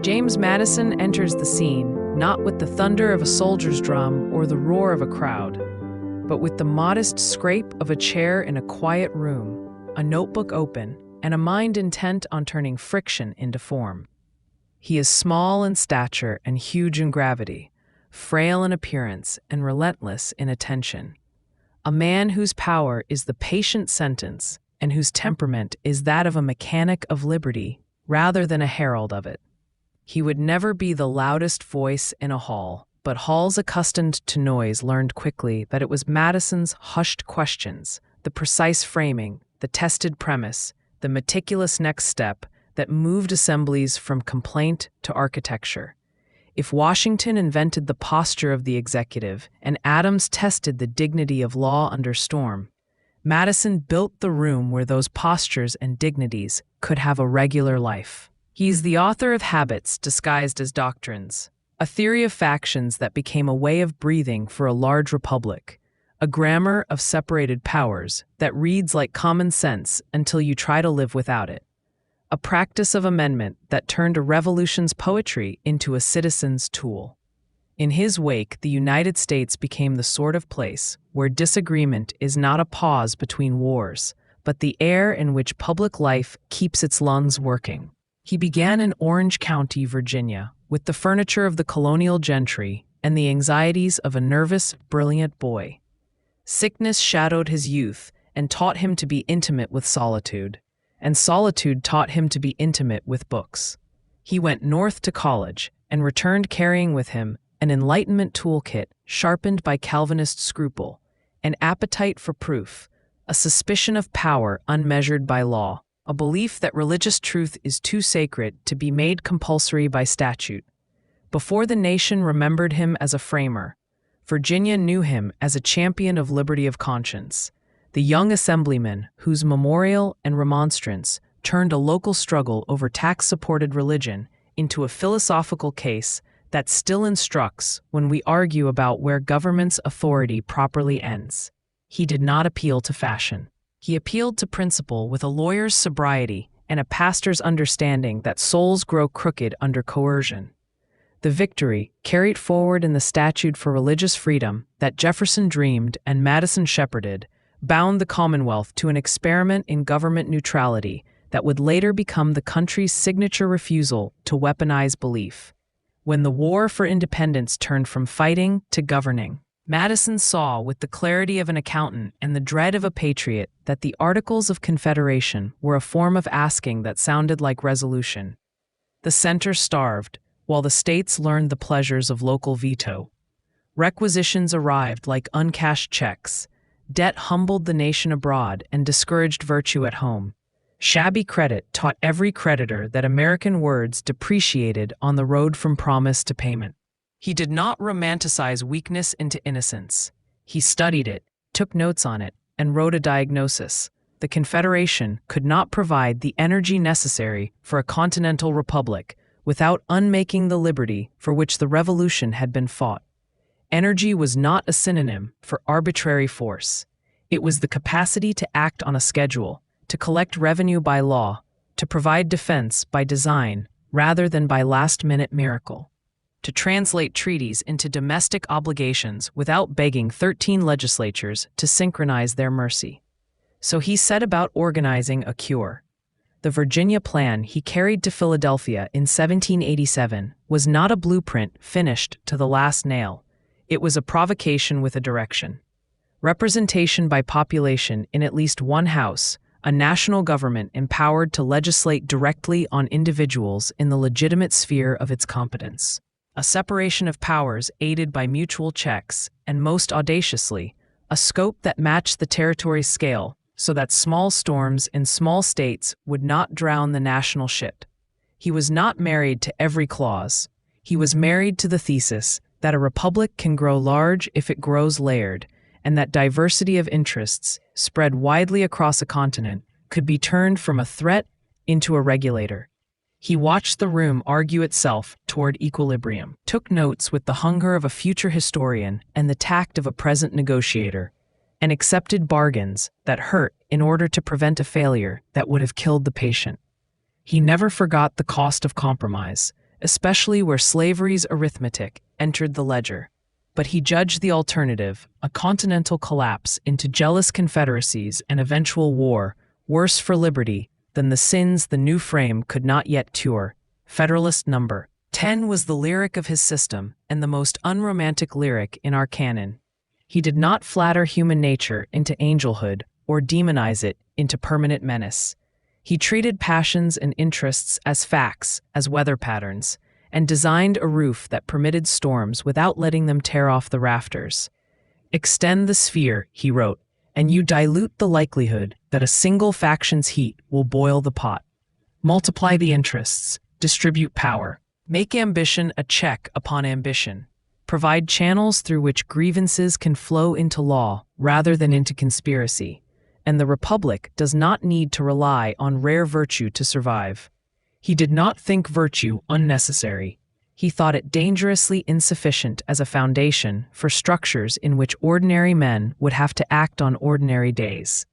James Madison enters the scene, not with the thunder of a soldier's drum or the roar of a crowd, but with the modest scrape of a chair in a quiet room, a notebook open, and a mind intent on turning friction into form. He is small in stature and huge in gravity, frail in appearance and relentless in attention. A man whose power is the patient sentence and whose temperament is that of a mechanic of liberty rather than a herald of it. He would never be the loudest voice in a hall, but halls accustomed to noise learned quickly that it was Madison's hushed questions, the precise framing, the tested premise, the meticulous next step that moved assemblies from complaint to architecture. If Washington invented the posture of the executive and Adams tested the dignity of law under storm, Madison built the room where those postures and dignities could have a regular life. He's the author of Habits disguised as Doctrines, a theory of factions that became a way of breathing for a large republic, a grammar of separated powers that reads like common sense until you try to live without it, a practice of amendment that turned a revolution's poetry into a citizen's tool. In his wake, the United States became the sort of place where disagreement is not a pause between wars, but the air in which public life keeps its lungs working. He began in Orange County, Virginia, with the furniture of the colonial gentry and the anxieties of a nervous, brilliant boy. Sickness shadowed his youth and taught him to be intimate with solitude, and solitude taught him to be intimate with books. He went north to college and returned carrying with him an Enlightenment toolkit sharpened by Calvinist scruple, an appetite for proof, a suspicion of power unmeasured by law, a belief that religious truth is too sacred to be made compulsory by statute. Before the nation remembered him as a framer, Virginia knew him as a champion of liberty of conscience, the young assemblyman whose memorial and remonstrance turned a local struggle over tax-supported religion into a philosophical case that still instructs when we argue about where government's authority properly ends. He did not appeal to fashion. He appealed to principle with a lawyer's sobriety and a pastor's understanding that souls grow crooked under coercion. The victory, carried forward in the statute for religious freedom that Jefferson dreamed and Madison shepherded, bound the Commonwealth to an experiment in government neutrality that would later become the country's signature refusal to weaponize belief. When the war for independence turned from fighting to governing, Madison saw with the clarity of an accountant and the dread of a patriot that the Articles of Confederation were a form of asking that sounded like resolution. The center starved, while the states learned the pleasures of local veto. Requisitions arrived like uncashed checks. Debt humbled the nation abroad and discouraged virtue at home. Shabby credit taught every creditor that American words depreciated on the road from promise to payment. He did not romanticize weakness into innocence. He studied it, took notes on it, and wrote a diagnosis. The Confederation could not provide the energy necessary for a continental republic without unmaking the liberty for which the Revolution had been fought. Energy was not a synonym for arbitrary force. It was the capacity to act on a schedule, to collect revenue by law, to provide defense by design rather than by last-minute miracle, to translate treaties into domestic obligations without begging 13 legislatures to synchronize their mercy. So he set about organizing a cure. The Virginia Plan he carried to Philadelphia in 1787 was not a blueprint finished to the last nail. It was a provocation with a direction. Representation by population in at least one house, a national government empowered to legislate directly on individuals in the legitimate sphere of its competence. A separation of powers aided by mutual checks, and most audaciously, a scope that matched the territory's scale so that small storms in small states would not drown the national ship. He was not married to every clause. He was married to the thesis that a republic can grow large if it grows layered, and that diversity of interests, spread widely across a continent, could be turned from a threat into a regulator. He watched the room argue itself toward equilibrium, took notes with the hunger of a future historian and the tact of a present negotiator, and accepted bargains that hurt in order to prevent a failure that would have killed the patient. He never forgot the cost of compromise, especially where slavery's arithmetic entered the ledger. But he judged the alternative, a continental collapse into jealous confederacies and eventual war, worse for liberty than the sins the new frame could not yet cure. Federalist number 10 was the lyric of his system and the most unromantic lyric in our canon. He did not flatter human nature into angelhood or demonize it into permanent menace. He treated passions and interests as facts, as weather patterns, and designed a roof that permitted storms without letting them tear off the rafters. Extend the sphere, he wrote, and you dilute the likelihood that a single faction's heat will boil the pot. Multiply the interests, distribute power, make ambition a check upon ambition. Provide channels through which grievances can flow into law rather than into conspiracy. And the Republic does not need to rely on rare virtue to survive. He did not think virtue unnecessary. He thought it dangerously insufficient as a foundation for structures in which ordinary men would have to act on ordinary days.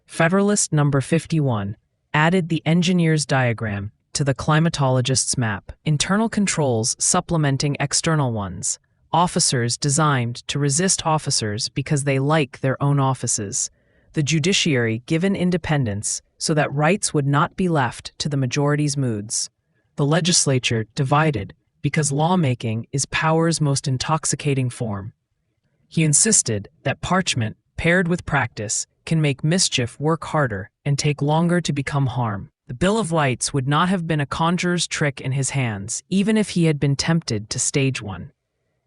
Federalist number 51 added the engineer's diagram to the climatologist's map, internal controls supplementing external ones, officers designed to resist officers because they like their own offices, the judiciary given independence so that rights would not be left to the majority's moods, the legislature divided because lawmaking is power's most intoxicating form. He insisted that parchment, paired with practice, can make mischief work harder and take longer to become harm. The Bill of Rights would not have been a conjurer's trick in his hands, even if he had been tempted to stage one.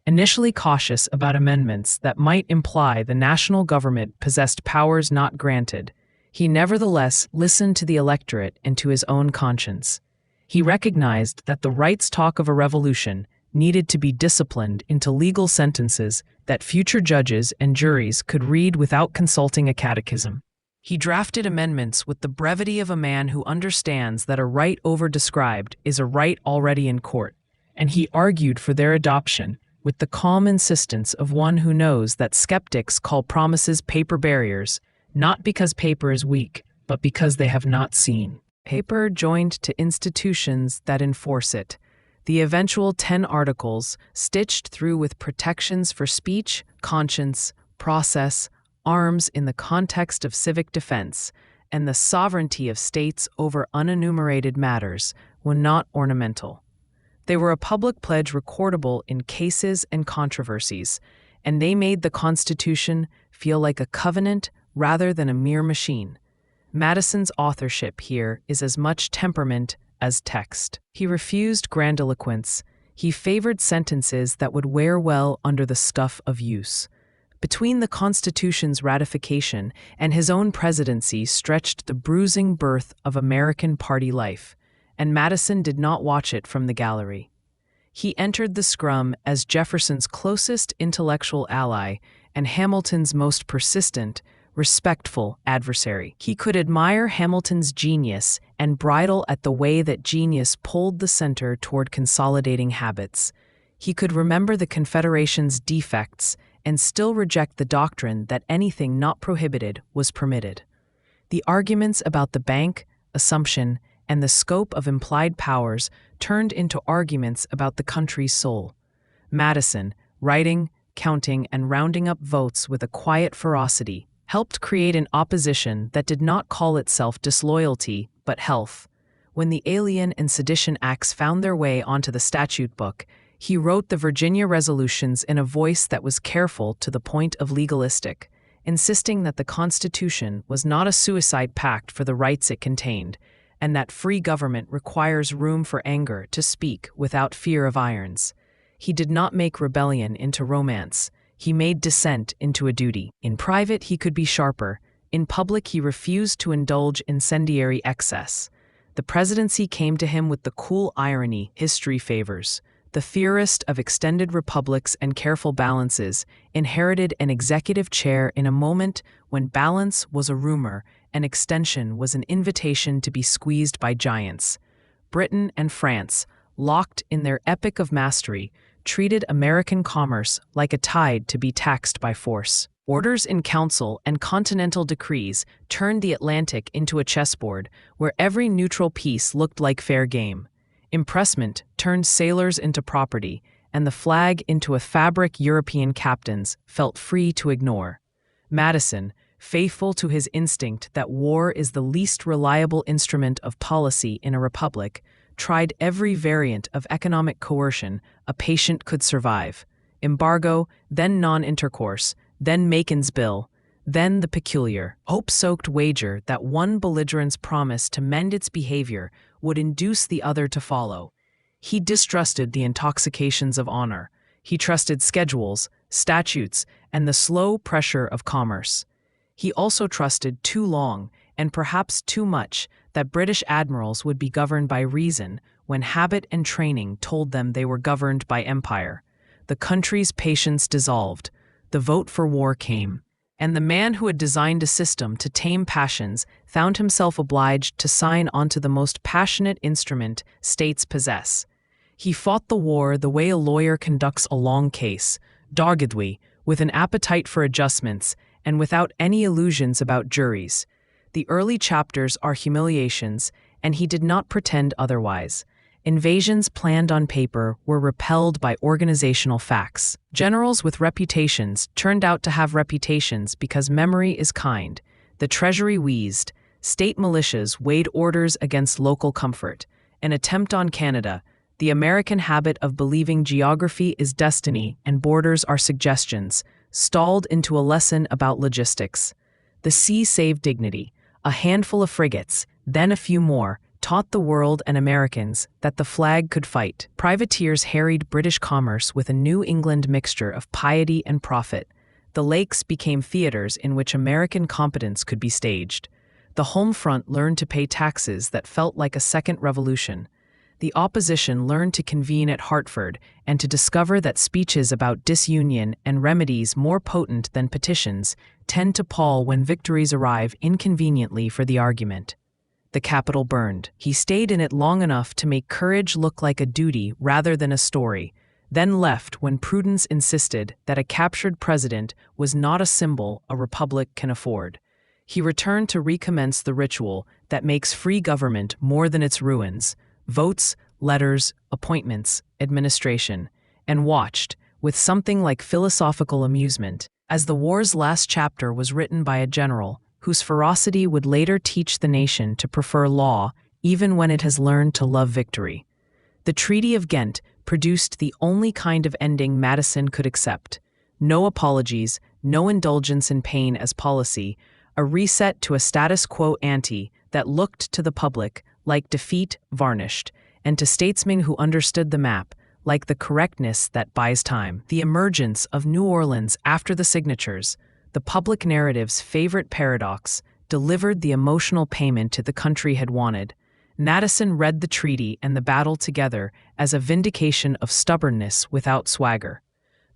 Initially cautious about amendments that might imply the national government possessed powers not granted, he nevertheless listened to the electorate and to his own conscience. He recognized that the rights talk of a revolution needed to be disciplined into legal sentences that future judges and juries could read without consulting a catechism. He drafted amendments with the brevity of a man who understands that a right over-described is a right already in court, and he argued for their adoption with the calm insistence of one who knows that skeptics call promises paper barriers, not because paper is weak, but because they have not seen paper joined to institutions that enforce it. The eventual 10 articles, stitched through with protections for speech, conscience, process, arms in the context of civic defense, and the sovereignty of states over unenumerated matters, were not ornamental. They were a public pledge recordable in cases and controversies, and they made the Constitution feel like a covenant rather than a mere machine. Madison's authorship here is as much temperament as text. He refused grandiloquence. He favored sentences that would wear well under the stuff of use. Between the Constitution's ratification and his own presidency stretched the bruising birth of American party life, and Madison did not watch it from the gallery. He entered the scrum as Jefferson's closest intellectual ally and Hamilton's most persistent, respectful adversary. He could admire Hamilton's genius and bridle at the way that genius pulled the center toward consolidating habits. He could remember the Confederation's defects and still reject the doctrine that anything not prohibited was permitted. The arguments about the bank, assumption, and the scope of implied powers turned into arguments about the country's soul. Madison, writing, counting, and rounding up votes with a quiet ferocity, helped create an opposition that did not call itself disloyalty, but health. When the Alien and Sedition Acts found their way onto the statute book, he wrote the Virginia resolutions in a voice that was careful to the point of legalistic, insisting that the Constitution was not a suicide pact for the rights it contained, and that free government requires room for anger to speak without fear of irons. He did not make rebellion into romance. He made dissent into a duty. In private, he could be sharper. In public, he refused to indulge incendiary excess. The presidency came to him with the cool irony history favors. The theorist of extended republics and careful balances inherited an executive chair in a moment when balance was a rumor and extension was an invitation to be squeezed by giants. Britain and France, locked in their epic of mastery, treated American commerce like a tide to be taxed by force. Orders in council and continental decrees turned the Atlantic into a chessboard where every neutral piece looked like fair game. Impressment turned sailors into property, and the flag into a fabric European captains felt free to ignore. Madison, faithful to his instinct that war is the least reliable instrument of policy in a republic, tried every variant of economic coercion a patient could survive. Embargo, then non-intercourse, then Macon's Bill, then the peculiar, hope-soaked wager that one belligerent's promise to mend its behavior would induce the other to follow. He distrusted the intoxications of honor. He trusted schedules, statutes, and the slow pressure of commerce. He also trusted too long, and perhaps too much, that British admirals would be governed by reason when habit and training told them they were governed by empire. The country's patience dissolved. The vote for war came. And the man who had designed a system to tame passions found himself obliged to sign onto the most passionate instrument states possess. He fought the war the way a lawyer conducts a long case, doggedly, with an appetite for adjustments, and without any illusions about juries. The early chapters are humiliations, and he did not pretend otherwise. Invasions planned on paper were repelled by organizational facts. Generals with reputations turned out to have reputations because memory is kind. The treasury wheezed. State militias weighed orders against local comfort. An attempt on Canada. The American habit of believing geography is destiny and borders are suggestions, stalled into a lesson about logistics. The sea saved dignity. A handful of frigates, then a few more, taught the world and Americans that the flag could fight. Privateers harried British commerce with a New England mixture of piety and profit. The lakes became theaters in which American competence could be staged. The home front learned to pay taxes that felt like a second revolution. The opposition learned to convene at Hartford and to discover that speeches about disunion and remedies more potent than petitions tend to pall when victories arrive inconveniently for the argument. The Capitol burned. He stayed in it long enough to make courage look like a duty rather than a story, then left when prudence insisted that a captured president was not a symbol a republic can afford. He returned to recommence the ritual that makes free government more than its ruins: votes, letters, appointments, administration, and watched, with something like philosophical amusement, as the war's last chapter was written by a general whose ferocity would later teach the nation to prefer law even when it has learned to love victory. The Treaty of Ghent produced the only kind of ending Madison could accept. No apologies, no indulgence in pain as policy, a reset to a status quo ante that looked to the public like defeat varnished, and to statesmen who understood the map like the correctness that buys time. The emergence of New Orleans after the signatures, the public narrative's favorite paradox, delivered the emotional payment the country had wanted. Madison read the treaty and the battle together as a vindication of stubbornness without swagger.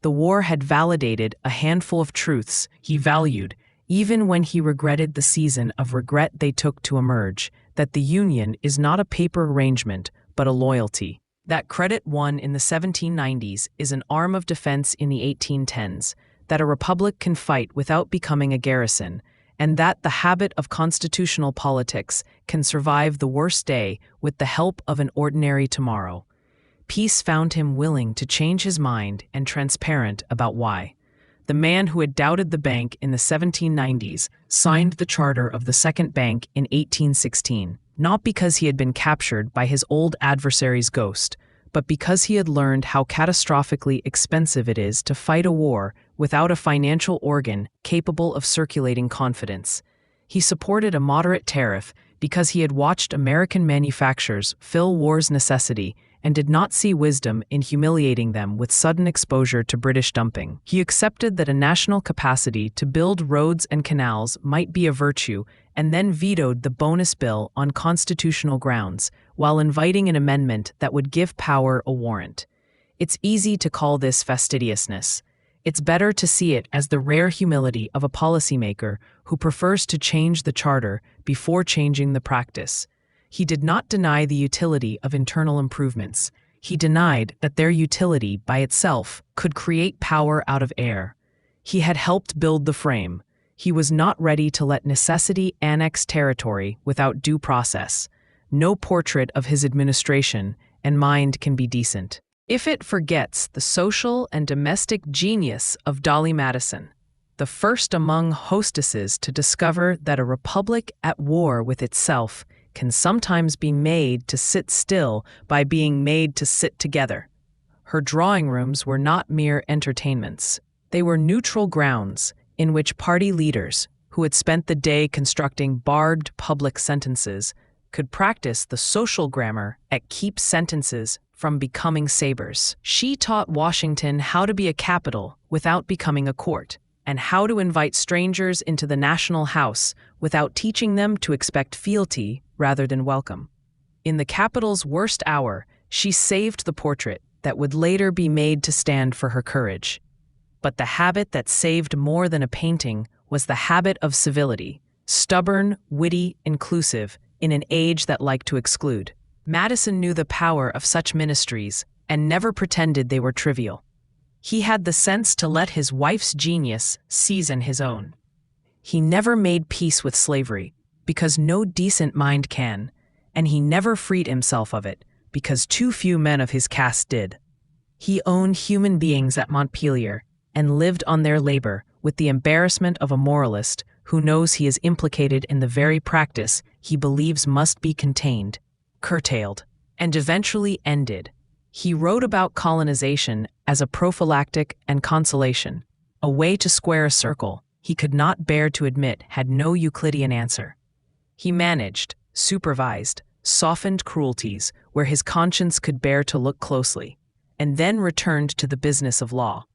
The war had validated a handful of truths he valued, even when he regretted the season of regret they took to emerge, that the Union is not a paper arrangement, but a loyalty. That credit won in the 1790s is an arm of defense in the 1810s, that a republic can fight without becoming a garrison, and that the habit of constitutional politics can survive the worst day with the help of an ordinary tomorrow. Peace found him willing to change his mind and transparent about why. The man who had doubted the bank in the 1790s signed the charter of the Second Bank in 1816, not because he had been captured by his old adversary's ghost, but because he had learned how catastrophically expensive it is to fight a war without a financial organ capable of circulating confidence. He supported a moderate tariff because he had watched American manufacturers fill war's necessity and did not see wisdom in humiliating them with sudden exposure to British dumping. He accepted that a national capacity to build roads and canals might be a virtue, and then vetoed the bonus bill on constitutional grounds, while inviting an amendment that would give power a warrant. It's easy to call this fastidiousness. It's better to see it as the rare humility of a policymaker who prefers to change the charter before changing the practice. He did not deny the utility of internal improvements. He denied that their utility by itself could create power out of air. He had helped build the frame. He was not ready to let necessity annex territory without due process. No portrait of his administration, and mind can be decent. If it forgets the social and domestic genius of Dolly Madison, the first among hostesses to discover that a republic at war with itself can sometimes be made to sit still by being made to sit together. Her drawing rooms were not mere entertainments. They were neutral grounds in which party leaders, who had spent the day constructing barbed public sentences, could practice the social grammar that keeps sentences from becoming sabers. She taught Washington how to be a capital without becoming a court, and how to invite strangers into the national house without teaching them to expect fealty rather than welcome. In the Capitol's worst hour, she saved the portrait that would later be made to stand for her courage. But the habit that saved more than a painting was the habit of civility, stubborn, witty, inclusive, in an age that liked to exclude. Madison knew the power of such ministries and never pretended they were trivial. He had the sense to let his wife's genius season his own. He never made peace with slavery, because no decent mind can, and he never freed himself of it, because too few men of his caste did. He owned human beings at Montpelier and lived on their labor with the embarrassment of a moralist who knows he is implicated in the very practice he believes must be contained, curtailed, and eventually ended. He wrote about colonization as a prophylactic and consolation, a way to square a circle he could not bear to admit had no Euclidean answer. He managed, supervised, softened cruelties where his conscience could bear to look closely, and then returned to the business of law.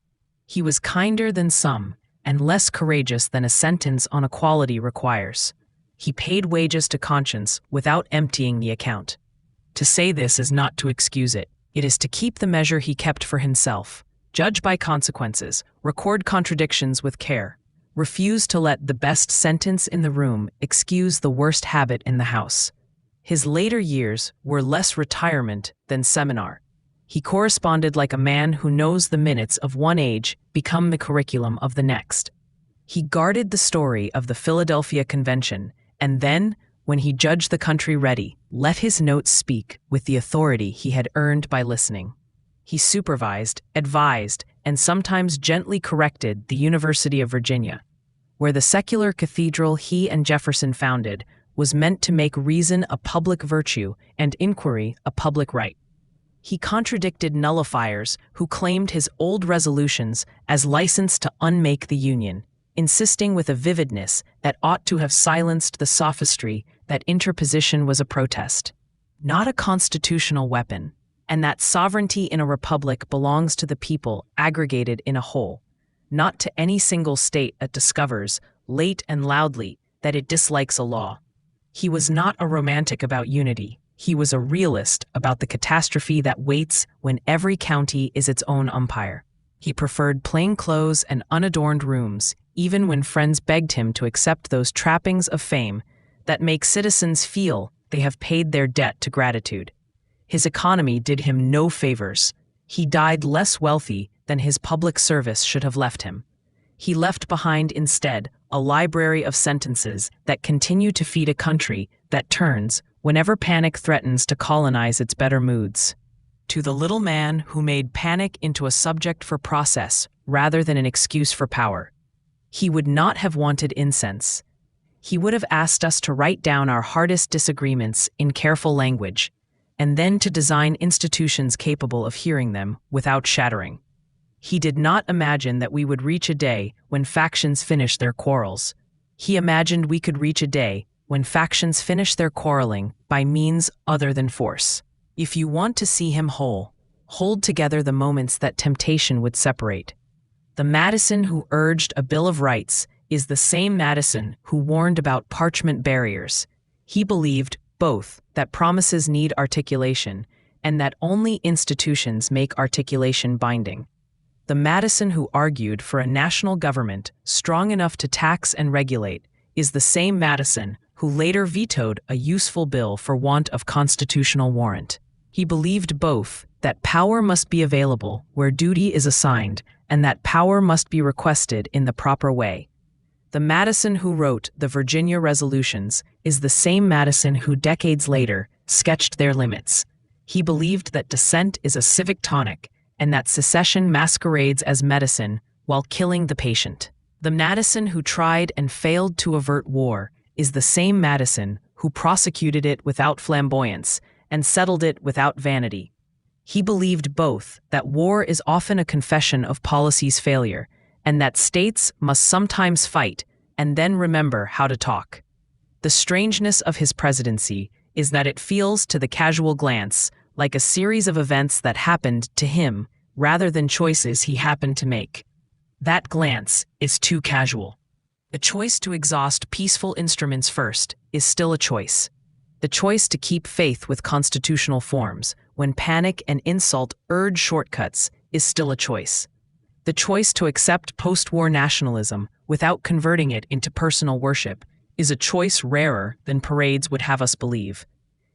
He was kinder than some, and less courageous than a sentence on equality requires. He paid wages to conscience without emptying the account. To say this is not to excuse it. It is to keep the measure he kept for himself, judge by consequences, record contradictions with care, refuse to let the best sentence in the room excuse the worst habit in the house. His later years were less retirement than seminar. He corresponded like a man who knows the minutes of one age become the curriculum of the next. He guarded the story of the Philadelphia Convention, and then, when he judged the country ready, let his notes speak with the authority he had earned by listening. He supervised, advised, and sometimes gently corrected the University of Virginia, where the secular cathedral he and Jefferson founded was meant to make reason a public virtue and inquiry a public right. He contradicted nullifiers who claimed his old resolutions as license to unmake the Union, insisting with a vividness that ought to have silenced the sophistry that interposition was a protest, not a constitutional weapon, and that sovereignty in a republic belongs to the people aggregated in a whole, not to any single state that discovers, late and loudly, that it dislikes a law. He was not a romantic about unity. He was a realist about the catastrophe that waits when every county is its own umpire. He preferred plain clothes and unadorned rooms, even when friends begged him to accept those trappings of fame that make citizens feel they have paid their debt to gratitude. His economy did him no favors. He died less wealthy than his public service should have left him. He left behind instead a library of sentences that continue to feed a country that turns whenever panic threatens to colonize its better moods. To the little man who made panic into a subject for process rather than an excuse for power, he would not have wanted incense. He would have asked us to write down our hardest disagreements in careful language, and then to design institutions capable of hearing them without shattering. He did not imagine that we would reach a day when factions finish their quarrels. He imagined we could reach a day when factions finish their quarreling by means other than force. If you want to see him whole, hold together the moments that temptation would separate. The Madison who urged a Bill of Rights is the same Madison who warned about parchment barriers. He believed both that promises need articulation and that only institutions make articulation binding. The Madison who argued for a national government strong enough to tax and regulate is the same Madison who later vetoed a useful bill for want of constitutional warrant. He believed both that power must be available where duty is assigned and that power must be requested in the proper way. The Madison who wrote the Virginia Resolutions is the same Madison who decades later sketched their limits. He believed that dissent is a civic tonic and that secession masquerades as medicine while killing the patient. The Madison who tried and failed to avert war is the same Madison who prosecuted it without flamboyance and settled it without vanity. He believed both that war is often a confession of policy's failure and that states must sometimes fight and then remember how to talk. The strangeness of his presidency is that it feels to the casual glance like a series of events that happened to him rather than choices he happened to make. That glance is too casual. The choice to exhaust peaceful instruments first is still a choice. The choice to keep faith with constitutional forms when panic and insult urge shortcuts is still a choice. The choice to accept post-war nationalism without converting it into personal worship is a choice rarer than parades would have us believe.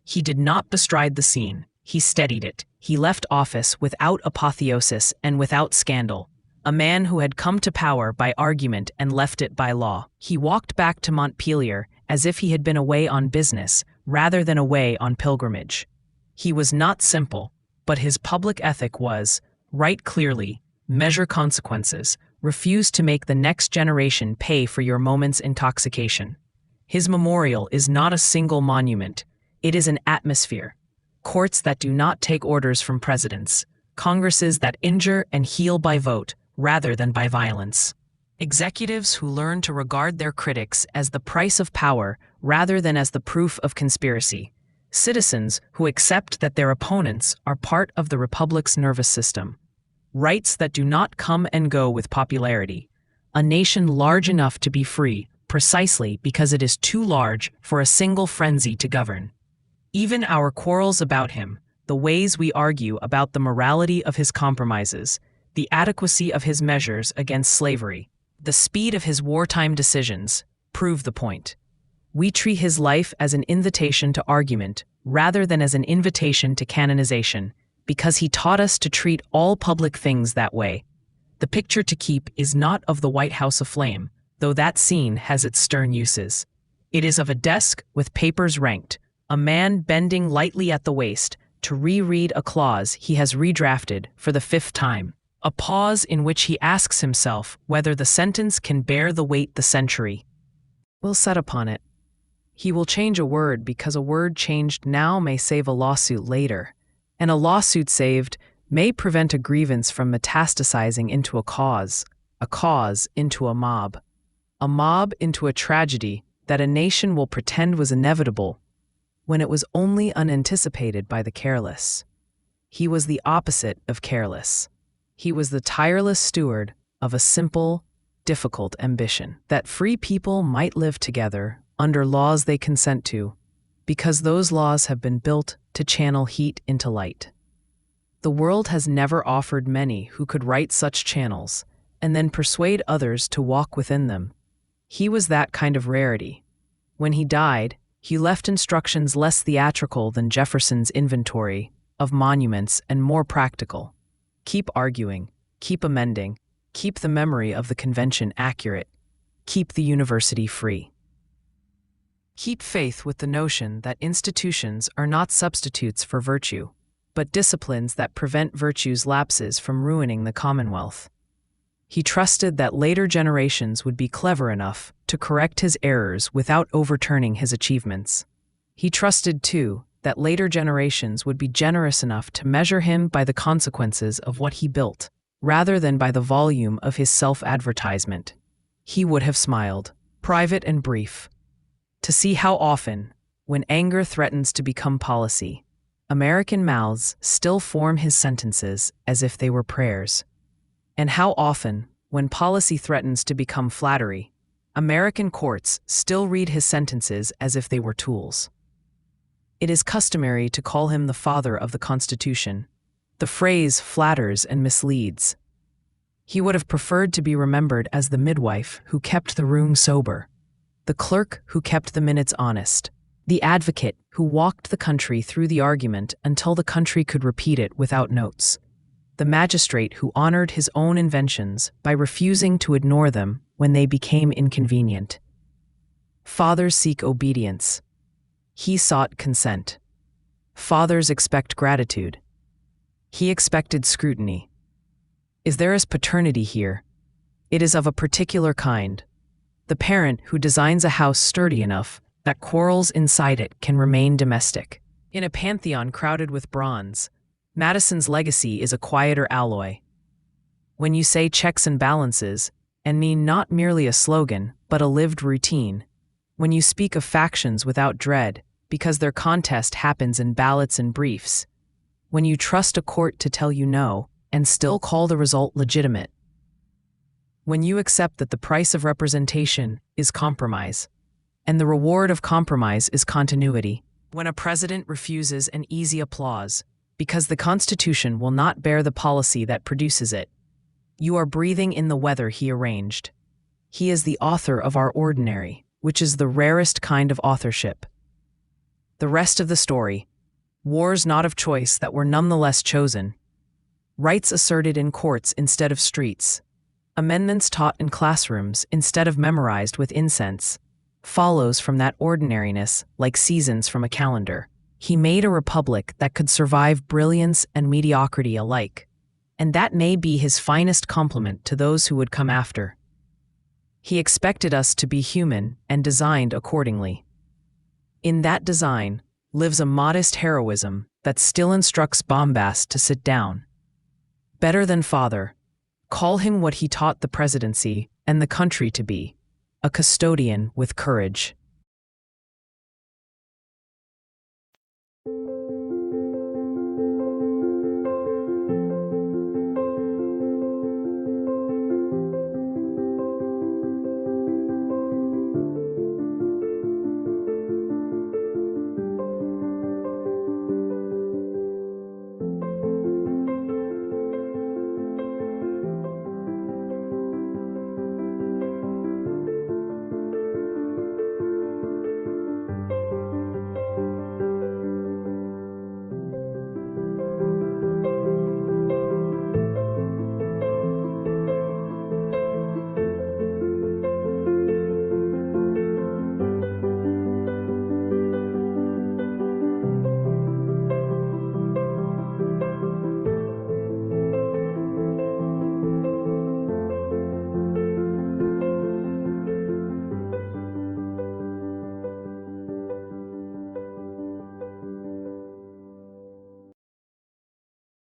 He did not bestride the scene. He steadied it. He left office without apotheosis and without scandal. A man who had come to power by argument and left it by law. He walked back to Montpelier as if he had been away on business rather than away on pilgrimage. He was not simple, but his public ethic was, write clearly, measure consequences, refuse to make the next generation pay for your moment's intoxication. His memorial is not a single monument. It is an atmosphere. Courts that do not take orders from presidents. Congresses that injure and heal by vote rather than by violence. Executives who learn to regard their critics as the price of power rather than as the proof of conspiracy. Citizens who accept that their opponents are part of the republic's nervous system. Rights that do not come and go with popularity. A nation large enough to be free precisely because it is too large for a single frenzy to govern. Even our quarrels about him, the ways we argue about the morality of his compromises, the adequacy of his measures against slavery, the speed of his wartime decisions, prove the point. We treat his life as an invitation to argument rather than as an invitation to canonization, because he taught us to treat all public things that way. The picture to keep is not of the White House aflame, though that scene has its stern uses. It is of a desk with papers ranked, a man bending lightly at the waist to reread a clause he has redrafted for the 5th time. A pause in which he asks himself whether the sentence can bear the weight the century will set upon it. He will change a word because a word changed now may save a lawsuit later, and a lawsuit saved may prevent a grievance from metastasizing into a cause into a mob into a tragedy that a nation will pretend was inevitable when it was only unanticipated by the careless. He was the opposite of careless. He was the tireless steward of a simple, difficult ambition, that free people might live together under laws they consent to, because those laws have been built to channel heat into light. The world has never offered many who could write such channels and then persuade others to walk within them. He was that kind of rarity. When he died, he left instructions less theatrical than Jefferson's inventory of monuments and more practical. Keep arguing, keep amending, keep the memory of the convention accurate, keep the university free. Keep faith with the notion that institutions are not substitutes for virtue, but disciplines that prevent virtue's lapses from ruining the Commonwealth. He trusted that later generations would be clever enough to correct his errors without overturning his achievements. He trusted, too, that later generations would be generous enough to measure him by the consequences of what he built, rather than by the volume of his self-advertisement. He would have smiled, private and brief, to see how often, when anger threatens to become policy, American mouths still form his sentences as if they were prayers. And how often, when policy threatens to become flattery, American courts still read his sentences as if they were tools. It is customary to call him the father of the Constitution. The phrase flatters and misleads. He would have preferred to be remembered as the midwife who kept the room sober, the clerk who kept the minutes honest, the advocate who walked the country through the argument until the country could repeat it without notes, the magistrate who honored his own inventions by refusing to ignore them when they became inconvenient. Fathers seek obedience. He sought consent. Fathers expect gratitude. He expected scrutiny. Is there is paternity here? It is of a particular kind. The parent who designs a house sturdy enough that quarrels inside it can remain domestic. In a pantheon crowded with bronze, Madison's legacy is a quieter alloy. When you say checks and balances, and mean not merely a slogan, but a lived routine. When you speak of factions without dread, because their contest happens in ballots and briefs. When you trust a court to tell you no, and still call the result legitimate. When you accept that the price of representation is compromise, and the reward of compromise is continuity. When a president refuses an easy applause, because the Constitution will not bear the policy that produces it. You are breathing in the weather he arranged. He is the author of our ordinary, which is the rarest kind of authorship. The rest of the story, wars not of choice that were nonetheless chosen, rights asserted in courts instead of streets, amendments taught in classrooms instead of memorized with incense, follows from that ordinariness like seasons from a calendar. He made a republic that could survive brilliance and mediocrity alike, and that may be his finest compliment to those who would come after. He expected us to be human and designed accordingly. In that design lives a modest heroism that still instructs bombast to sit down. Better than father, call him what he taught the presidency and the country to be, a custodian with courage.